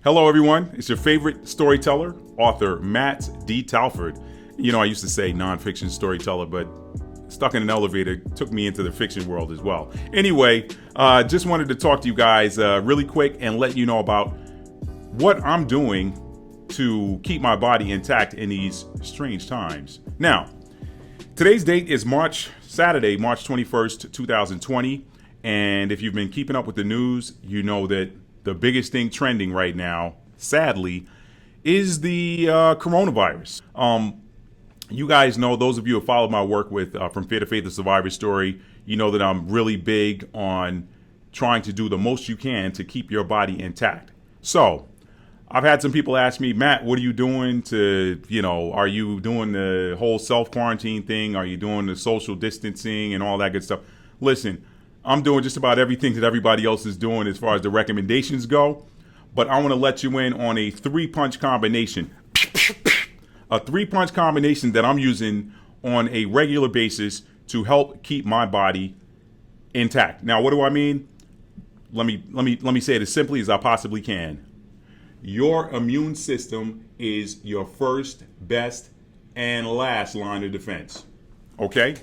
Hello, everyone. It's your favorite storyteller, author Matt D. Talford. You know, I used to say nonfiction storyteller, but stuck in an elevator took me into the fiction world as well. Anyway, just wanted to talk to you guys really quick and let you know about what I'm doing to keep my body intact in these strange times. Now, today's date is Saturday, March 21st, 2020. And if you've been keeping up with the news, you know that the biggest thing trending right now, sadly, is the coronavirus. You guys know, those of you who have followed my work with From Fear to Faith, the Survivor Story, you know that I'm really big on trying to do the most you can to keep your body intact. So I've had some people ask me, Matt, what are you doing are you doing the whole self-quarantine thing? Are you doing the social distancing and all that good stuff? Listen, I'm doing just about everything that everybody else is doing as far as the recommendations go, but I want to let you in on a three-punch combination. A three-punch combination that I'm using on a regular basis to help keep my body intact. Now, what do I mean? Let me say it as simply as I possibly can. Your immune system is your first, best, and last line of defense. Okay?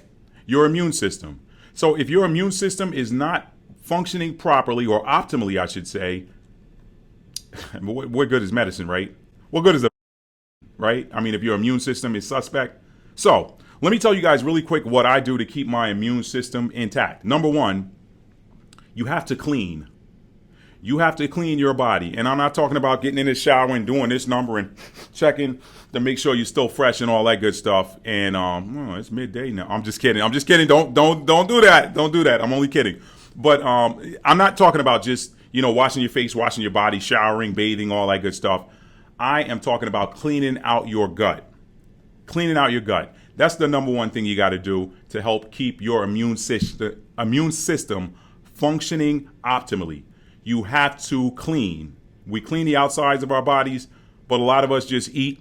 Your immune system. So if your immune system is not functioning properly, or optimally, I should say, what good is medicine, right? What good is right? I mean, if your immune system is suspect. So let me tell you guys really quick what I do to keep my immune system intact. Number one, you have to clean. You have to clean your body. And I'm not talking about getting in the shower and doing this number and checking to make sure you're still fresh and all that good stuff. And it's midday now. I'm just kidding. Don't do that. Don't do that. I'm only kidding. But I'm not talking about just, washing your face, washing your body, showering, bathing, all that good stuff. I am talking about cleaning out your gut. Cleaning out your gut. That's the number one thing you got to do to help keep your immune system functioning optimally. You have to clean. We clean the outsides of our bodies, but a lot of us just eat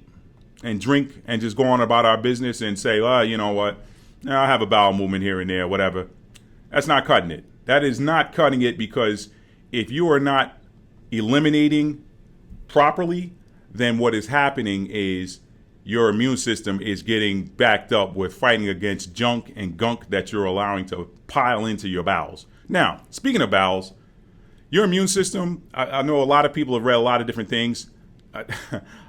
and drink and just go on about our business and say, you know what, I have a bowel movement here and there, whatever. That's not cutting it. That is not cutting it, because if you are not eliminating properly, then what is happening is your immune system is getting backed up with fighting against junk and gunk that you're allowing to pile into your bowels. Now, speaking of bowels, your immune system, I know a lot of people have read a lot of different things.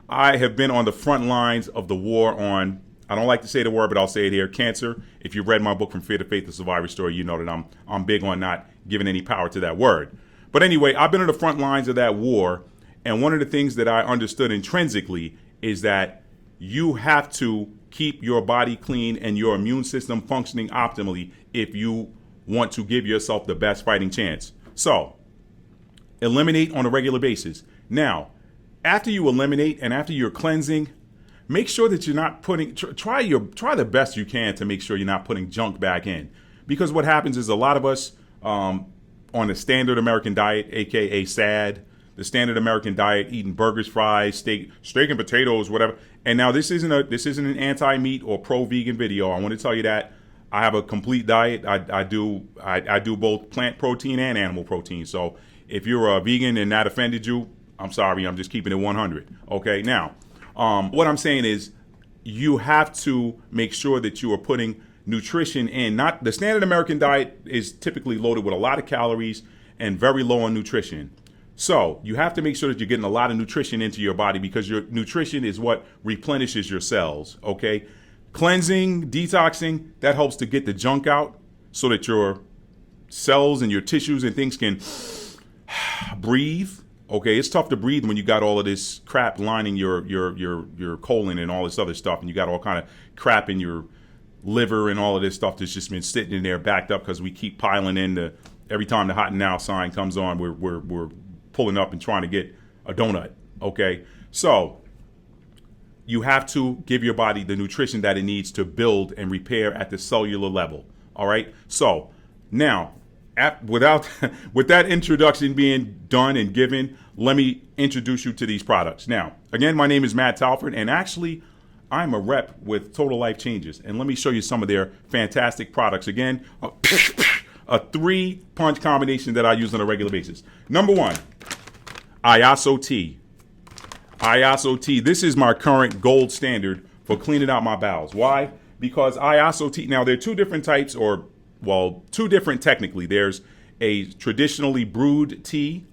I have been on the front lines of the war on, I don't like to say the word, but I'll say it here, cancer. If you've read my book, From Fear to Faith, the Survivor Story, you know that I'm big on not giving any power to that word. But anyway, I've been on the front lines of that war. And one of the things that I understood intrinsically is that you have to keep your body clean and your immune system functioning optimally if you want to give yourself the best fighting chance. So, eliminate on a regular basis. Now, after you eliminate and after you're cleansing, make sure that you're not putting, try the best you can to make sure you're not putting junk back in. Because what happens is a lot of us on the standard American diet, aka SAD, the standard American diet, eating burgers, fries, steak and potatoes, whatever. And now this isn't an anti-meat or pro-vegan video. I want to tell you that I have a complete diet. I do both plant protein and animal protein. So if you're a vegan and that offended you, I'm sorry. I'm just keeping it 100. Okay. Now, what I'm saying is you have to make sure that you are putting nutrition in. Not the standard American diet is typically loaded with a lot of calories and very low on nutrition. So you have to make sure that you're getting a lot of nutrition into your body, because your nutrition is what replenishes your cells, okay? Cleansing, detoxing, that helps to get the junk out so that your cells and your tissues and things can breathe, okay? It's tough to breathe when you got all of this crap lining your colon and all this other stuff, and you got all kind of crap in your liver and all of this stuff that's just been sitting in there backed up because we keep piling in every time the hot and now sign comes on, we're pulling up and trying to get a donut, okay? So you have to give your body the nutrition that it needs to build and repair at the cellular level, all right? So now, with that introduction being done and given, let me introduce you to these products. Now, again, my name is Matt Talford, and actually, I'm a rep with Total Life Changes, and let me show you some of their fantastic products. Again, a three-punch combination that I use on a regular basis. Number one, Iaso tea. Iaso tea. This is my current gold standard for cleaning out my bowels. Why? Because Iaso tea, now there are two different types, or, well, two different technically. There's a traditionally brewed tea,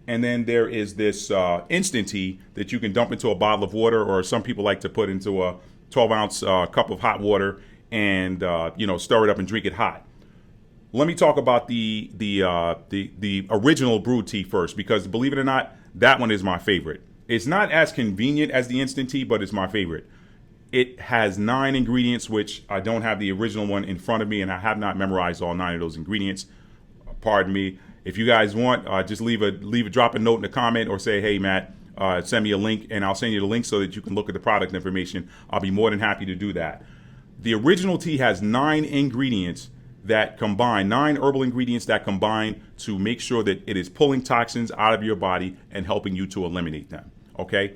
and then there is this instant tea that you can dump into a bottle of water, or some people like to put into a 12-ounce cup of hot water and stir it up and drink it hot. Let me talk about the original brewed tea first, because believe it or not, that one is my favorite. It's not as convenient as the instant tea, but it's my favorite. It has 9 ingredients, which I don't have the original one in front of me, and I have not memorized all 9 of those ingredients. Pardon me. If you guys want, just drop a note in the comment, or say, hey, Matt, send me a link, and I'll send you the link so that you can look at the product information. I'll be more than happy to do that. The original tea has 9 ingredients that combine, 9 herbal ingredients that combine to make sure that it is pulling toxins out of your body and helping you to eliminate them. Okay?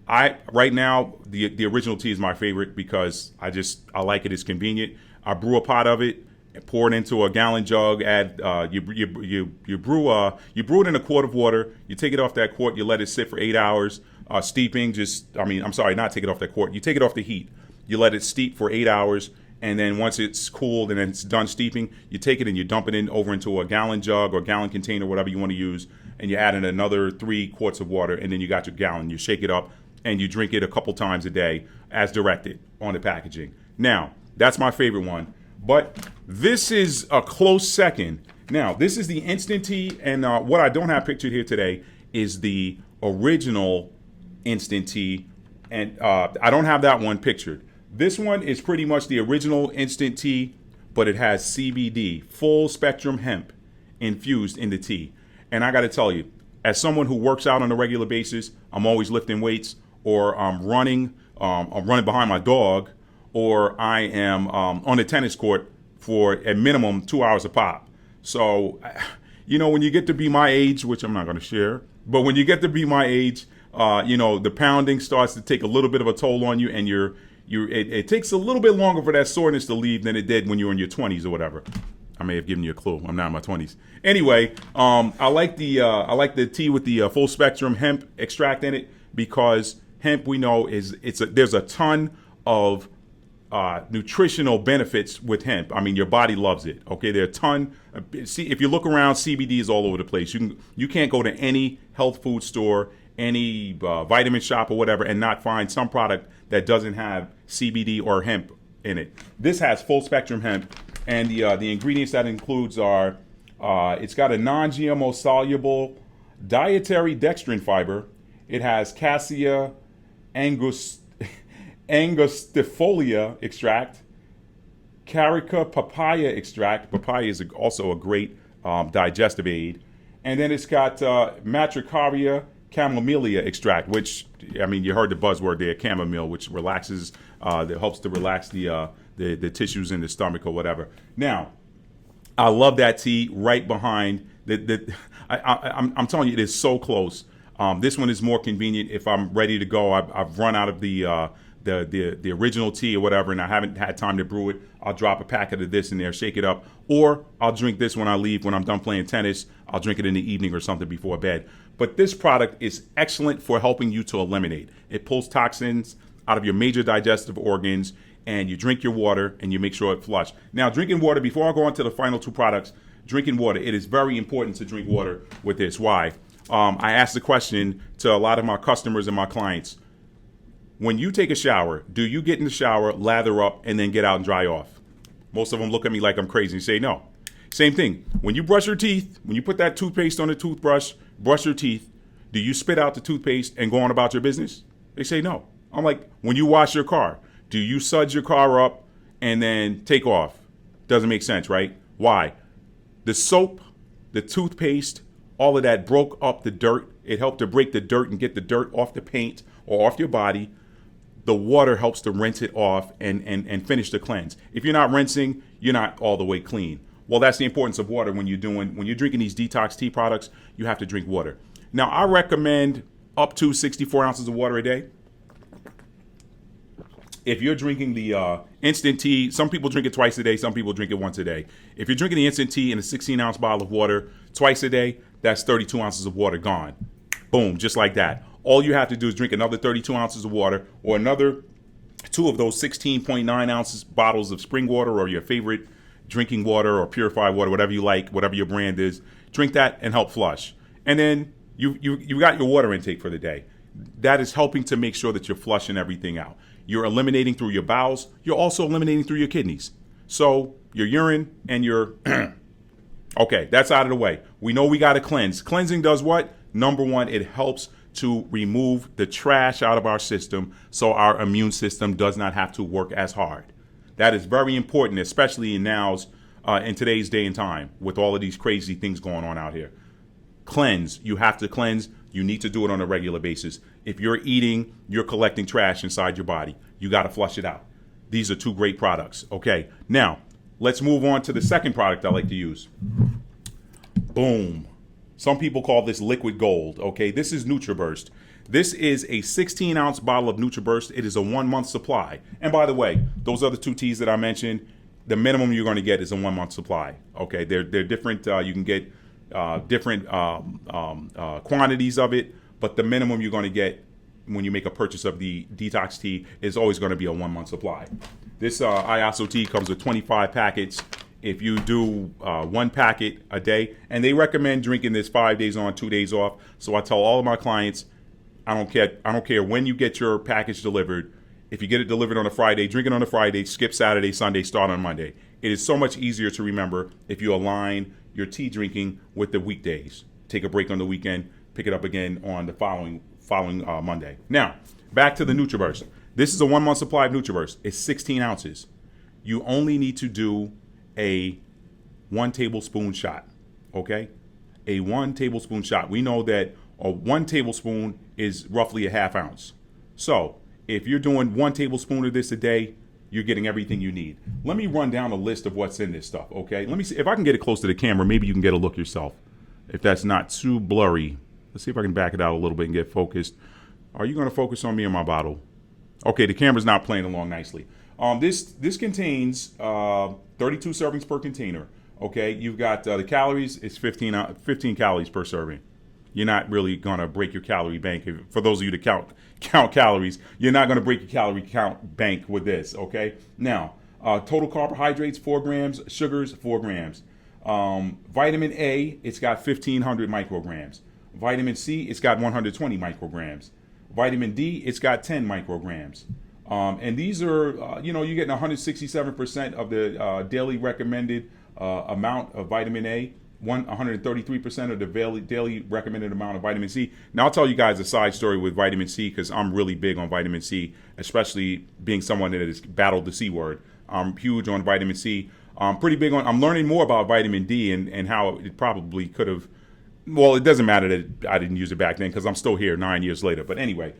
Right now, the original tea is my favorite because I like it. It's convenient. I brew a pot of it, pour it into a gallon jug. Add you brew it in a quart of water. You take it off that quart. You let it sit for 8 hours, steeping. Not take it off that quart. You take it off the heat. You let it steep for 8 hours, and then once it's cooled and it's done steeping, you take it and you dump it over into a gallon jug or gallon container, whatever you want to use, and you add in another 3 quarts of water, and then you got your gallon. You shake it up, and you drink it a couple times a day as directed on the packaging. Now, that's my favorite one, but this is a close second. Now, this is the instant tea, and what I don't have pictured here today is the original instant tea, and I don't have that one pictured. This one is pretty much the original instant tea, but it has CBD, full spectrum hemp, infused in the tea. And I got to tell you, as someone who works out on a regular basis, I'm always lifting weights, or I'm running behind my dog, or I am on the tennis court for at minimum 2 hours a pop. So, when you get to be my age, which I'm not going to share, but when you get to be my age, the pounding starts to take a little bit of a toll on you, and it takes a little bit longer for that soreness to leave than it did when you were in your 20s or whatever. I may have given you a clue. I'm not in my 20s. Anyway, I like the tea with the full spectrum hemp extract in it, because hemp, we know, there's a ton of nutritional benefits with hemp. I mean, your body loves it. Okay, there are a ton. See, if you look around, CBD is all over the place. You can't go to any health food store, any vitamin shop or whatever, and not find some product that doesn't have CBD or hemp in it. This has full spectrum hemp, and the ingredients that includes are it's got a non-GMO soluble dietary dextrin fiber. It has cassia angustifolia extract, carica papaya extract. Papaya is also a great digestive aid. And then it's got matricaria camellia extract, which, I mean, you heard the buzzword there, chamomile, which relaxes, that helps to relax the tissues in the stomach or whatever. Now, I love that tea right behind I'm telling you, it is so close. This one is more convenient if I'm ready to go. I've run out of the original tea or whatever, and I haven't had time to brew it. I'll drop a packet of this in there, shake it up, or I'll drink this when I leave, when I'm done playing tennis. I'll drink it in the evening or something before bed. But this product is excellent for helping you to eliminate. It pulls toxins out of your major digestive organs, and you drink your water and you make sure it flush. Now, drinking water, before I go on to the final 2 products, drinking water, it is very important to drink water with this. Why? I asked the question to a lot of my customers and my clients. When you take a shower, do you get in the shower, lather up, and then get out and dry off? Most of them look at me like I'm crazy and say no. Same thing. When you brush your teeth, when you put that toothpaste on the toothbrush, brush your teeth, do you spit out the toothpaste and go on about your business? They say no. I'm like, when you wash your car, do you suds your car up and then take off? Doesn't make sense, right? Why? The soap, the toothpaste, all of that broke up the dirt. It helped to break the dirt and get the dirt off the paint or off your body. The water helps to rinse it off and finish the cleanse. If you're not rinsing, you're not all the way clean. Well, that's the importance of water when you're drinking these detox tea products. You have to drink water. Now, I recommend up to 64 ounces of water a day. If you're drinking the instant tea, some people drink it twice a day, some people drink it once a day. If you're drinking the instant tea in a 16-ounce bottle of water twice a day, that's 32 ounces of water gone. Boom, just like that. All you have to do is drink another 32 ounces of water or another two of those 16.9 ounces bottles of spring water or your favorite drinking water or purified water, whatever you like, whatever your brand is. Drink that and help flush. And then you got your water intake for the day. That is helping to make sure that you're flushing everything out. You're eliminating through your bowels. You're also eliminating through your kidneys. So your urine and your okay, that's out of the way. We know we got to cleanse. Cleansing does what? Number one, it helps to remove the trash out of our system so our immune system does not have to work as hard. That is very important, especially in today's day and time with all of these crazy things going on out here. Cleanse. You have to cleanse. You need to do it on a regular basis. If you're eating, you're collecting trash inside your body. You got to flush it out. These are two great products. Okay, now let's move on to the second product I like to use. Boom. Some people call this liquid gold. Okay, this is NutriBurst. This is a 16-ounce bottle of NutriBurst. It is a 1-month supply. And by the way, those other two teas that I mentioned, the minimum you're going to get is a 1-month supply. Okay, they're different. You can get different quantities of it, but the minimum you're going to get when you make a purchase of the detox tea is always going to be a 1-month supply. This IASO tea comes with 25 packets. If you do 1 packet a day, and they recommend drinking this 5 days on, 2 days off. So I tell all of my clients, I don't care when you get your package delivered. If you get it delivered on a Friday, drink it on a Friday, skip Saturday, Sunday, start on Monday. It is so much easier to remember if you align your tea drinking with the weekdays. Take a break on the weekend, pick it up again on the following Monday. Now, back to the NutriBurst. This is a 1-month supply of NutriBurst. It's 16 ounces. You only need to do a 1 tablespoon shot, okay? A 1 tablespoon shot. We know that a 1 tablespoon is roughly a half ounce. So if you're doing 1 tablespoon of this a day, you're getting everything you need. Let me run down a list of what's in this stuff, okay? Let me see if I can get it close to the camera. Maybe you can get a look yourself if that's not too blurry. Let's see if I can back it out a little bit and get focused. Are you going to focus on me or my bottle? Okay, the camera's not playing along nicely. This contains 32 servings per container. Okay, you've got the calories. It's 15 calories per serving. You're not really gonna break your calorie bank. For those of you that count calories, you're not gonna break your calorie count bank with this. Okay. Now, total carbohydrates 4 grams, sugars 4 grams. Vitamin A, it's got 1,500 micrograms. Vitamin C, it's got 120 micrograms. Vitamin D, it's got 10 micrograms. And these are, you're getting 167% of the daily recommended amount of vitamin A, 133% of the daily recommended amount of vitamin C. Now, I'll tell you guys a side story with vitamin C because I'm really big on vitamin C, especially being someone that has battled the C word. I'm huge on vitamin C. I'm pretty big on, I'm learning more about vitamin D and how it probably could have, well, it doesn't matter that I didn't use it back then because I'm still here 9 years later. But anyway,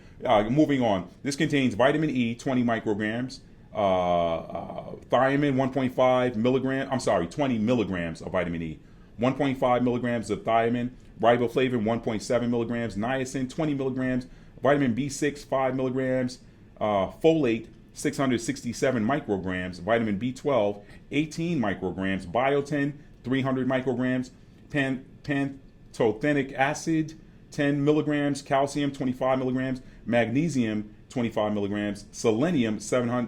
moving on. This contains vitamin E, 20 micrograms, thiamine, 1.5 milligrams. I'm sorry, 20 milligrams of vitamin E, 1.5 milligrams of thiamine, riboflavin, 1.7 milligrams, niacin, 20 milligrams, vitamin B6, 5 milligrams, folate, 667 micrograms, vitamin B12, 18 micrograms, biotin, 300 micrograms, pantothenic acid, 10 milligrams, calcium, 25 milligrams, magnesium, 25 milligrams, selenium, 70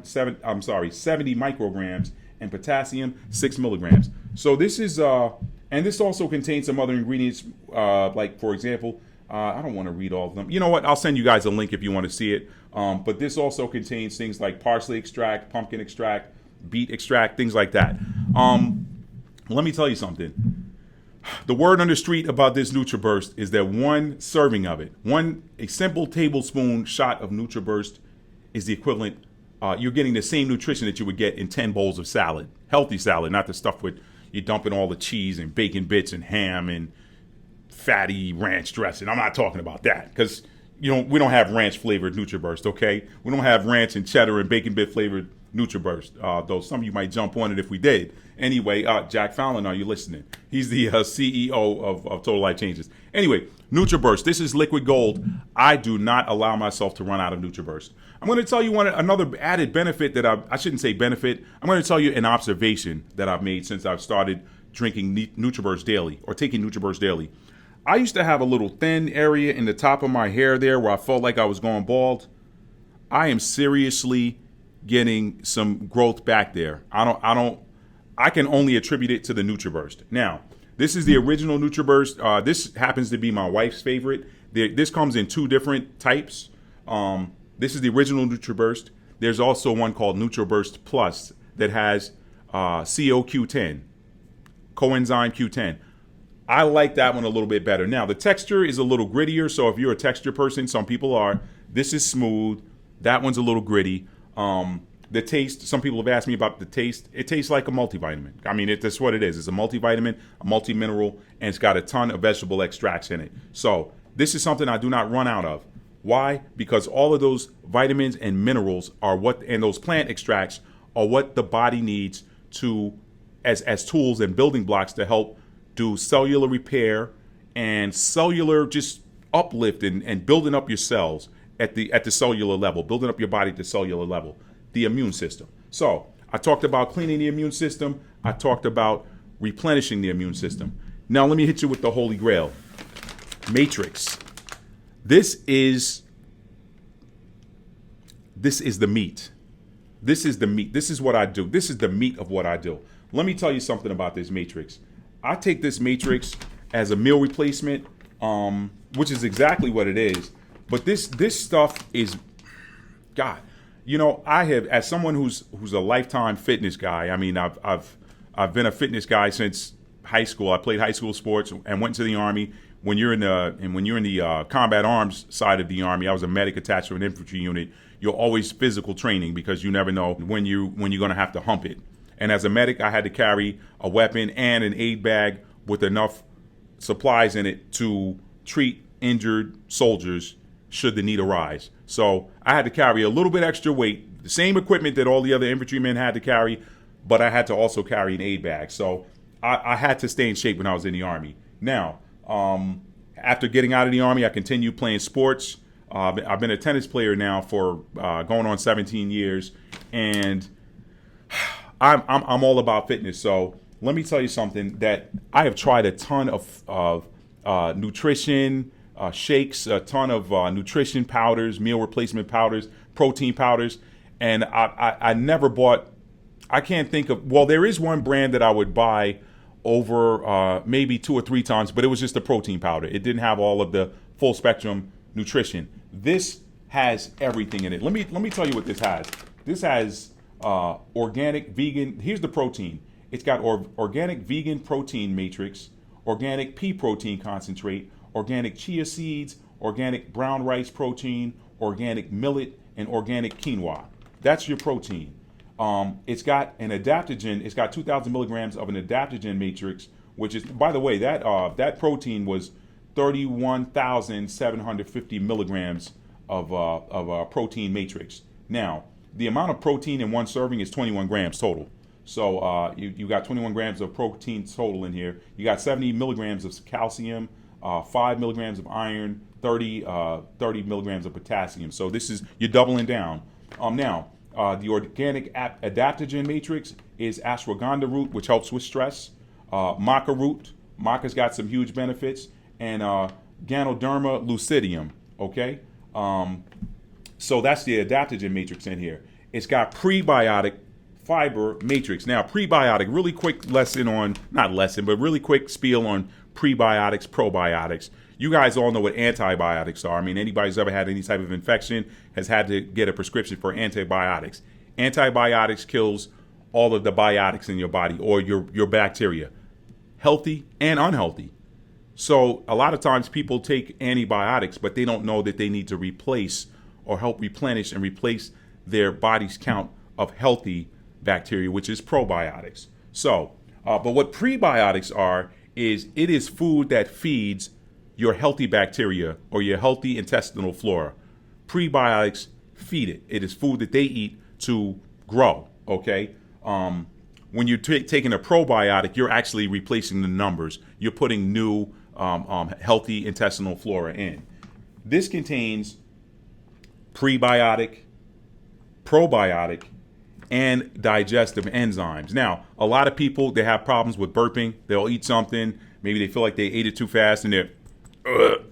micrograms, and potassium, 6 milligrams. So this is, and this also contains some other ingredients, like, for example, I don't want to read all of them. You know what? I'll send you guys a link if you want to see it. But this also contains things like parsley extract, pumpkin extract, beet extract, things like that. Let me tell you something. The word on the street about this NutriBurst is that 1 serving of it, a simple tablespoon shot of NutriBurst is the equivalent. You're getting the same nutrition that you would get in 10 bowls of salad, healthy salad, not the stuff with you dumping all the cheese and bacon bits and ham and fatty ranch dressing. I'm not talking about that because we don't have ranch flavored NutriBurst. Okay, we don't have ranch and cheddar and bacon bit flavored NutriBurst. Though some of you might jump on it if we did. Anyway, Jack Fallon, are you listening? He's the CEO of Total Life Changes. Anyway, NutriBurst. This is liquid gold. I do not allow myself to run out of NutriBurst. I'm going to tell you another added benefit that I shouldn't say benefit. I'm going to tell you an observation that I've made since I've started drinking NutriBurst daily or taking NutriBurst daily. I used to have a little thin area in the top of my hair there where I felt like I was going bald. I am seriously getting some growth back there. I can only attribute it to the NutriBurst. Now, this is the original NutriBurst. This happens to be my wife's favorite. This comes in two different types. This is the original NutriBurst. There's also one called NutriBurst Plus that has CoQ10, coenzyme Q10. I like that one a little bit better. Now, the texture is a little grittier, so if you're a texture person, some people are. This is smooth. That one's a little gritty. The taste, some people have asked me about the taste. It tastes like a multivitamin. I mean, that's what it is. It's a multivitamin, a multi-mineral, and it's got a ton of vegetable extracts in it. So this is something I do not run out of. Why? Because all of those vitamins and minerals are and those plant extracts are what the body needs to, as tools and building blocks to help do cellular repair and cellular just uplift and building up your cells at the cellular level, building up your body at the cellular level, the immune system. So I talked about cleaning the immune system. I talked about replenishing the immune system. Now let me hit you with the Holy Grail, Matrix. This is the meat. This is the meat. This is what I do. This is the meat of what I do. Let me tell you something about this Matrix. I take this Matrix as a meal replacement, which is exactly what it is. But this stuff is, God, I have, as someone who's a lifetime fitness guy. I mean, I've been a fitness guy since high school. I played high school sports and went to the Army. When you're in the combat arms side of the Army, I was a medic attached to an infantry unit. You're always physical training because you never know when you're going to have to hump it. And as a medic, I had to carry a weapon and an aid bag with enough supplies in it to treat injured soldiers should the need arise. So I had to carry a little bit extra weight, the same equipment that all the other infantrymen had to carry, but I had to also carry an aid bag. So I had to stay in shape when I was in the Army. Now, after getting out of the Army, I continued playing sports. I've been a tennis player now for going on 17 years, and I'm all about fitness. So let me tell you something that I have tried a ton of nutrition shakes, a ton of nutrition powders, meal replacement powders, protein powders, and I never bought. I can't think of. Well, there is one brand that I would buy over maybe 2 or 3 times, but it was just a protein powder. It didn't have all of the full spectrum nutrition. This has everything in it. Let me tell you what this has. This has organic vegan. Here's the protein. It's got organic vegan protein matrix, organic pea protein concentrate, organic chia seeds, organic brown rice protein, organic millet, and organic quinoa. That's your protein. It's got an adaptogen. It's got 2,000 milligrams of an adaptogen matrix, which is, by the way, that protein was 31,750 milligrams of protein matrix. Now, the amount of protein in one serving is 21 grams total. So you got 21 grams of protein total in here. You got 70 milligrams of calcium, 5 milligrams of iron, 30 milligrams of potassium. So you're doubling down. Now, the organic adaptogen matrix is ashwagandha root, which helps with stress. Maca root. Maca's got some huge benefits. And Ganoderma lucidium. Okay? So that's the adaptogen matrix in here. It's got prebiotic fiber matrix. Now, prebiotic, really quick really quick spiel on prebiotics, probiotics. You guys all know what antibiotics are. I mean, anybody who's ever had any type of infection has had to get a prescription for antibiotics. Antibiotics kills all of the biotics in your body or your bacteria, healthy and unhealthy. So a lot of times people take antibiotics, but they don't know that they need to replace or help replenish and replace their body's count of healthy bacteria, which is probiotics. So, but what prebiotics are is it is food that feeds your healthy bacteria or your healthy intestinal flora. Prebiotics feed it. It is food that they eat to grow, okay? When you're taking a probiotic, you're actually replacing the numbers. You're putting new healthy intestinal flora in. This contains prebiotic, probiotic, and digestive enzymes. Now, a lot of people, they have problems with burping. They'll eat something, maybe they feel like they ate it too fast and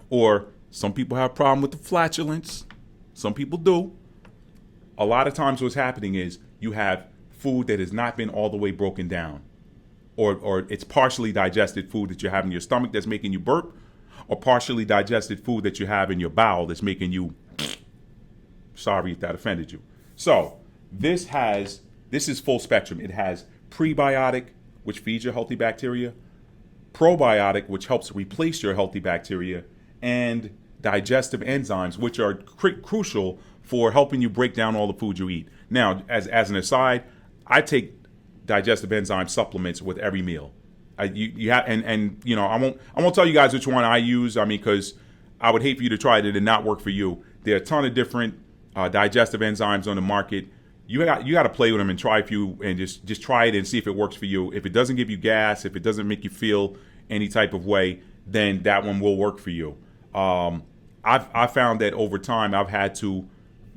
Or some people have a problem with the flatulence. Some people do. A lot of times what's happening is you have food that has not been all the way broken down. Or it's partially digested food that you have in your stomach that's making you burp, or partially digested food that you have in your bowel that's making you, sorry if that offended you. So this is full spectrum. It has prebiotic, which feeds your healthy bacteria, probiotic, which helps replace your healthy bacteria, and digestive enzymes, which are crucial for helping you break down all the food you eat. Now, as an aside, I take digestive enzyme supplements with every meal. You have, and you know, I won't tell you guys which one I use. I mean, because I would hate for you to try it and not work for you. There are a ton of different digestive enzymes on the market. You got to play with them and try a few, and just try it and see if it works for you. If it doesn't give you gas, if it doesn't make you feel any type of way, then that one will work for you. I've found that over time I've had to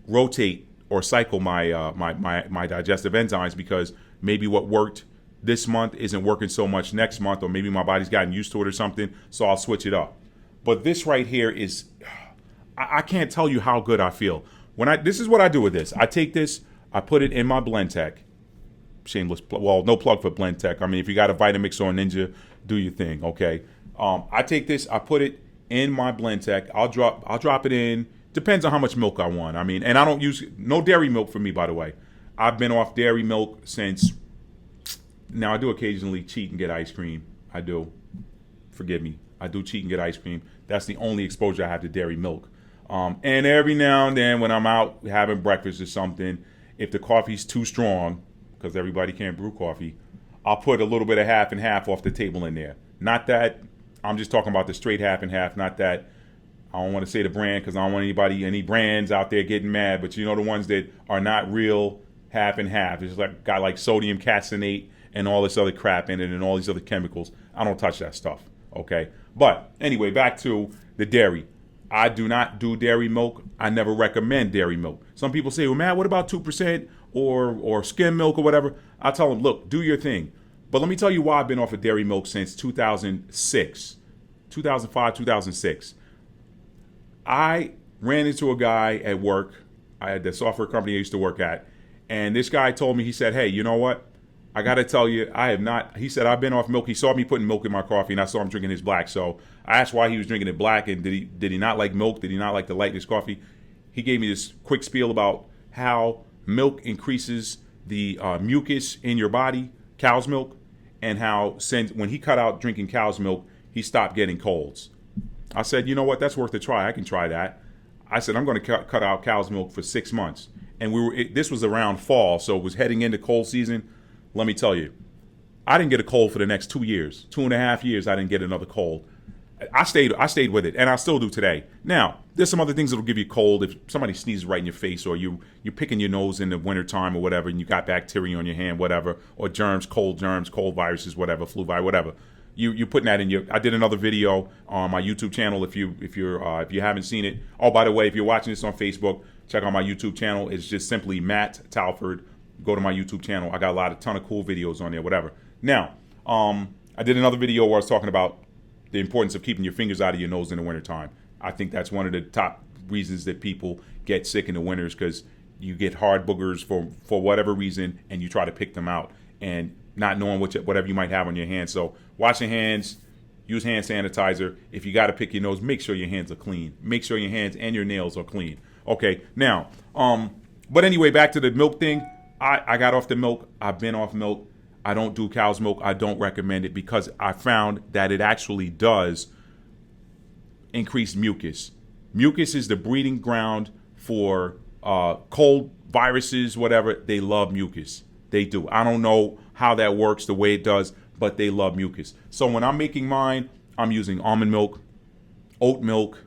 rotate or cycle my my digestive enzymes, because maybe what worked this month isn't working so much next month, or maybe my body's gotten used to it or something, so I'll switch it up. But this right here is, I can't tell you how good I feel. This is what I do with this. I take this, I put it in my Blend Tech. Shameless, no plug for Blend Tech. I mean, if you got a Vitamix or a Ninja, do your thing, okay? I take this, I put it in my Blend Tech. I'll drop it in. Depends on how much milk I want. I mean, and I don't use no dairy milk for me, by the way. I've been off dairy milk since. Now I do occasionally cheat and get ice cream. I do. Forgive me. I do cheat and get ice cream. That's the only exposure I have to dairy milk. And every now and then when I'm out having breakfast or something, if the coffee's too strong, because everybody can't brew coffee, I'll put a little bit of half and half off the table in there. Not that, I'm just talking about the straight half and half, not that, I don't want to say the brand because I don't want any brands out there getting mad, but you know the ones that are not real half and half. It's like got like sodium caseinate and all this other crap in it and all these other chemicals. I don't touch that stuff, okay? But anyway, back to the dairy. I do not do dairy milk. I never recommend dairy milk. Some people say, well, Matt, what about 2% or skim milk or whatever? I tell them, look, do your thing. But let me tell you why I've been off of dairy milk since 2006, 2005, 2006. I ran into a guy at work. I had the software company I used to work at. And this guy told me, he said, hey, you know what? I got to tell you, I have not. He said, I've been off milk. He saw me putting milk in my coffee, and I saw him drinking his black. So I asked why he was drinking it black, and did he not like milk? Did he not like to light his coffee? He gave me this quick spiel about how milk increases the mucus in your body, cow's milk, and how when he cut out drinking cow's milk, he stopped getting colds. I said, you know what? That's worth a try. I can try that. I said, I'm going to cut out cow's milk for 6 months. And this was around fall, so it was heading into cold season. Let me tell you, I didn't get a cold for the next 2 years. 2.5 years, I didn't get another cold. I stayed with it, and I still do today. Now, there's some other things that'll give you a cold. If somebody sneezes right in your face, or you're picking your nose in the wintertime or whatever, and you got bacteria on your hand, whatever, or germs, cold viruses, whatever, flu virus, whatever. You're putting that in your. I did another video on my YouTube channel. If you haven't seen it. Oh, by the way, if you're watching this on Facebook, check out my YouTube channel. It's just simply Matt Talford. Go to my YouTube channel. I got a ton of cool videos on there. Whatever. Now, I did another video where I was talking about the importance of keeping your fingers out of your nose in the wintertime. I think that's one of the top reasons that people get sick in the winters, because you get hard boogers for whatever reason, and you try to pick them out and not knowing whatever you might have on your hands. So wash your hands, use hand sanitizer. If you got to pick your nose, make sure your hands are clean. Make sure your hands and your nails are clean. Okay, now, but anyway, back to the milk thing. I got off the milk. I've been off milk. I don't do cow's milk. I don't recommend it because I found that it actually does increase mucus. Mucus is the breeding ground for cold viruses, whatever. They love mucus. They do. I don't know how that works the way it does, but they love mucus. So when I'm making mine, I'm using almond milk, oat milk,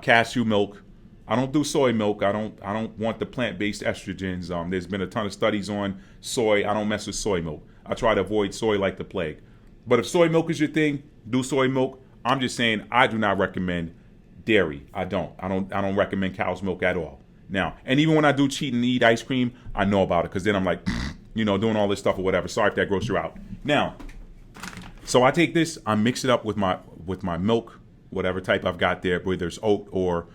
cashew milk. I don't do soy milk. I don't want the plant-based estrogens. There's been a ton of studies on soy. I don't mess with soy milk. I try to avoid soy like the plague. But if soy milk is your thing, do soy milk. I'm just saying I do not recommend dairy. I don't recommend cow's milk at all. Now, and even when I do cheat and eat ice cream, I know about it, because then I'm like, doing all this stuff or whatever. Sorry if that grossed you out. Now, so I take this, I mix it up with my milk, whatever type I've got there, whether it's oat or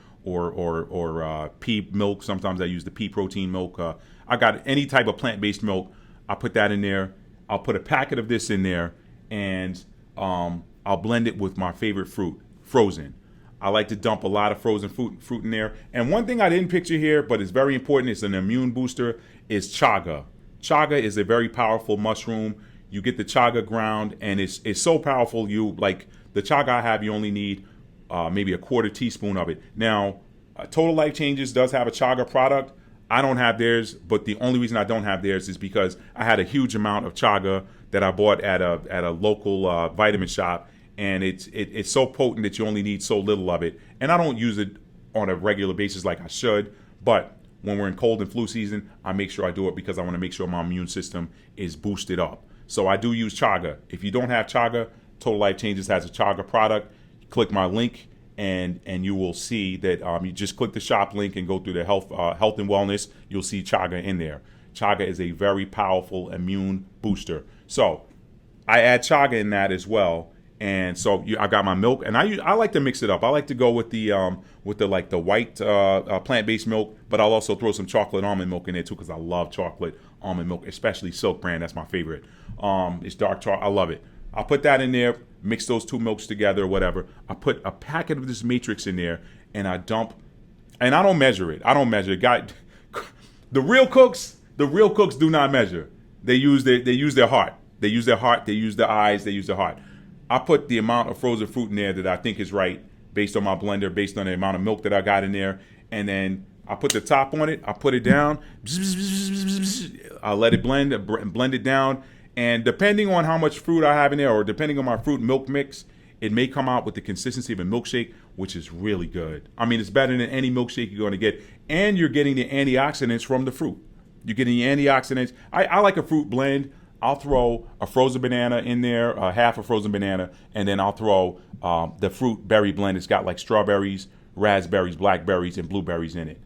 pea milk. Sometimes I use the pea protein milk. I got any type of plant-based milk. I put that in there. I'll put a packet of this in there, and I'll blend it with my favorite fruit, frozen. I like to dump a lot of frozen fruit in there. And one thing I didn't picture here, but it's very important, it's an immune booster, is chaga. Chaga is a very powerful mushroom. You get the chaga ground, and it's so powerful. You like the chaga I have, you only need maybe a quarter teaspoon of it. Now, Total Life Changes does have a chaga product. I don't have theirs, but the only reason I don't have theirs is because I had a huge amount of chaga that I bought at a local vitamin shop, and it's so potent that you only need so little of it. And I don't use it on a regular basis like I should, but when we're in cold and flu season, I make sure I do it because I want to make sure my immune system is boosted up. So I do use chaga. If you don't have chaga, Total Life Changes has a chaga product. Click my link, and you will see that you just click the shop link and go through the health and wellness. You'll see chaga in there. Chaga is a very powerful immune booster. So I add chaga in that as well. And so I got my milk, and I like to mix it up. I like to go with the white plant-based milk, but I'll also throw some chocolate almond milk in there too because I love chocolate almond milk, especially Silk brand. That's my favorite. It's dark chocolate. I love it. I'll put that in there, mix those two milks together or whatever. I put a packet of this matrix in there, and I dump, and I don't measure it. The real cooks do not measure. They use their heart. They use their heart. They use their eyes. They use their heart. I put the amount of frozen fruit in there that I think is right based on my blender, based on the amount of milk that I got in there. And then I put the top on it. I put it down. I let it blend it down. And depending on how much fruit I have in there, or depending on my fruit milk mix, it may come out with the consistency of a milkshake, which is really good. I mean, it's better than any milkshake you're going to get. And you're getting the antioxidants from the fruit. You're getting the antioxidants. I like a fruit blend. I'll throw a frozen banana in there, half a frozen banana, and then I'll throw the fruit berry blend. It's got like strawberries, raspberries, blackberries, and blueberries in it.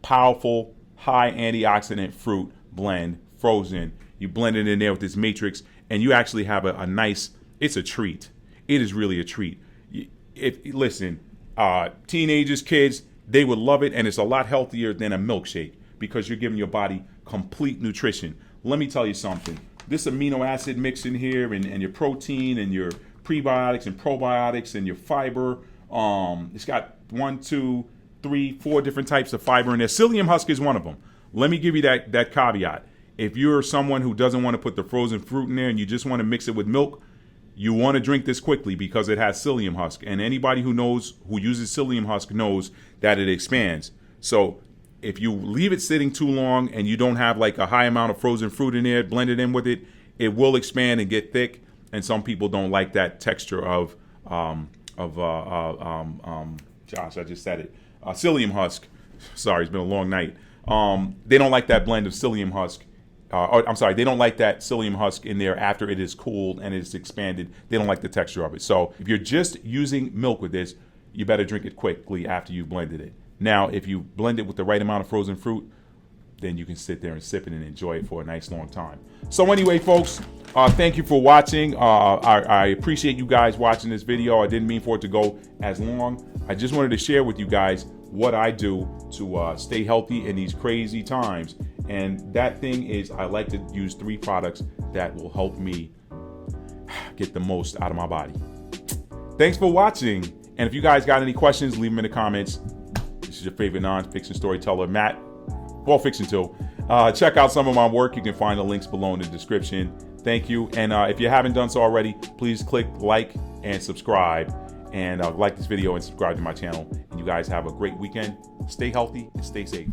Powerful, high antioxidant fruit blend, frozen. You blend it in there with this matrix, and you actually have a nice, it's a treat. It is really a treat. Listen, teenagers, kids, they would love it, and it's a lot healthier than a milkshake because you're giving your body complete nutrition. Let me tell you something. This amino acid mix in here, and your protein, and your prebiotics and probiotics, and your fiber. It's got 1, 2, 3, 4 different types of fiber in there. Psyllium husk is one of them. Let me give you that caveat. If you're someone who doesn't want to put the frozen fruit in there and you just want to mix it with milk, you want to drink this quickly because it has psyllium husk. And anybody who uses psyllium husk knows that it expands. So if you leave it sitting too long and you don't have like a high amount of frozen fruit in there, blended in with it, it will expand and get thick. And some people don't like that texture of Josh, I just said it. Psyllium husk. Sorry, it's been a long night. They don't like that blend of psyllium husk. They don't like that psyllium husk in there after it is cooled and it's expanded. They don't like the texture of it. So if you're just using milk with this, you better drink it quickly after you've blended it. Now, if you blend it with the right amount of frozen fruit, then you can sit there and sip it and enjoy it for a nice long time. So anyway, folks, thank you for watching. I appreciate you guys watching this video. I didn't mean for it to go as long. I just wanted to share with you guys what I do to stay healthy in these crazy times. And that thing is, I like to use 3 products that will help me get the most out of my body. Thanks for watching. And if you guys got any questions, leave them in the comments. This is your favorite nonfiction storyteller, Matt. Well, fiction too. Check out some of my work. You can find the links below in the description. Thank you. And if you haven't done so already, please click like and subscribe. And like this video and subscribe to my channel. And you guys have a great weekend. Stay healthy and stay safe.